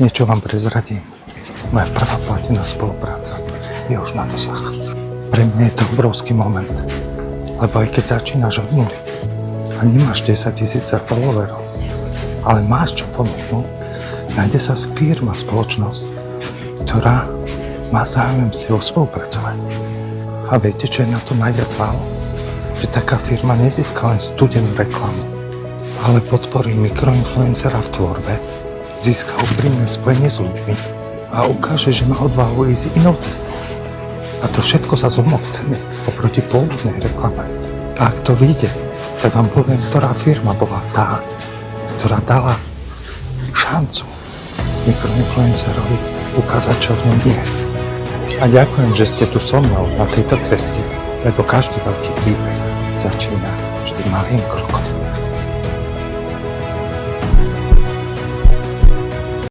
Niečo vám prezradím. Moja prvá platená spolupráca je už na dosah. Pre mňa je to obrovský moment. Lebo aj keď začínaš od nuly a nemáš 10 000 followerov, ale máš čo ponúknuť, nájde sa firma, spoločnosť, ktorá má záujem s tebou spolupracovať. A viete, čo je na to najviac válo? Že taká firma nezíska len studenú reklamu, ale podporí mikroinfluencera v tvorbe, získa úprimné spojenie s ľuďmi a ukáže, že má odvahu ísť inou cestou. A to všetko za zlomok ceny oproti pôvodnej reklame. A ak to vyjde, tak vám poviem, ktorá firma bola tá, ktorá dala šancu mikroinfluencerovi ukázať, čo v ňom je. A ďakujem, že ste tu so mnou na tejto ceste, lebo každý veľký príbeh začína vždy malým krokom.